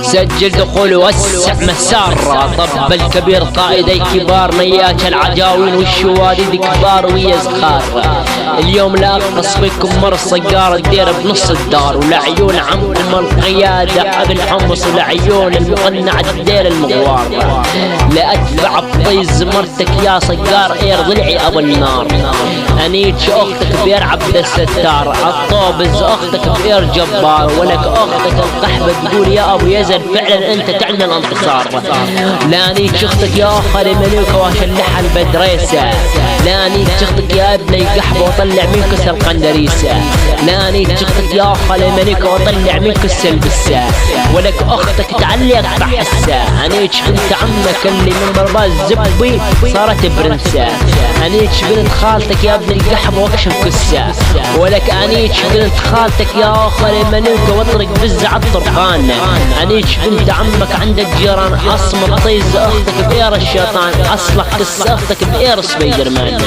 سجل دخول وسع مسار. طب الكبير قائدي كبار ميات العجاوين والشواديد كبار ويا زخار. اليوم لا اقص بكم مر الصقار الدير بنص الدار، ولعيون عمكم القيادة ابن حمص، ولعيون المقنع الدير المغوار. لا ادفع بطيز مرتك يا صقار اير ضلعي ابو النار. انيتش اختك بير عبد الستار، الطوبز اختك بير جبار، ولك اختك القحبة تقول يا ابو يزن فعلا انت تعلن الانتصار. لا انيتش اختك يا اخر ملوك واشلحها البدريسة، لا انيتش اختك يا ابني قحبة وطلع منك القندريسة، لا انيتش اختك يا اخر ملوك وطلع منك السلبسة، ولك اختك تعلق بحسة. انيتش بنت عمك اللي من برباز زبي صارت برنسة، انيتش بنت خالتك يا ابن القحبة واكشف قصة، ولك انيتش بنت خالتك يا اخر ملوك واطرق بزع الطرقان. انيتش بنت عمك عند الجيران اصم طيز اختك بإير الشيطان، اصلح قص اختك بإير سبايدر مان.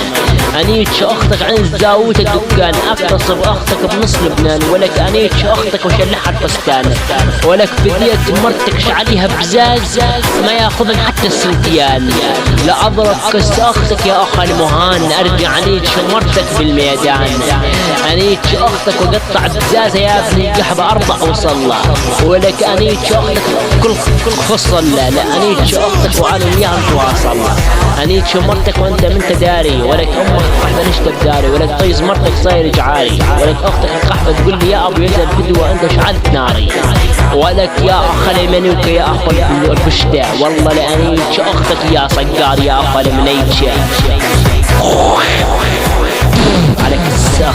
انيتش اختك عند زاوية الدكان، اقتصب اختك بنص لبنان، ولك انيتش اختك وشلحها الفستان، ولك بديت مرتك شعليها بزاز ما ياخذن حتى السنتيان. لا اضرب قص اختك يا اخ المهان، ارجع انيتش مرتك بالميدان. انيتش اختك وقطع بزازة يا ابني قحبة اربع وصلى، ولك انيتش اختك كل خصل. لا انيتش اختك وعلى وياها تواصل. انيتش مرتك وانت من تداري، ولك امك قحبة نشتب داري، ولك طيز مرتك صاير جعاري، ولك اختك القحبة تقول لي يا ابو يزن بدوى انت شعلت ناري، ولك يا اخ المنوك يا اخ البشتة والله لانيتش اختك يا صقار يا اخ المنيتش عليك السخ.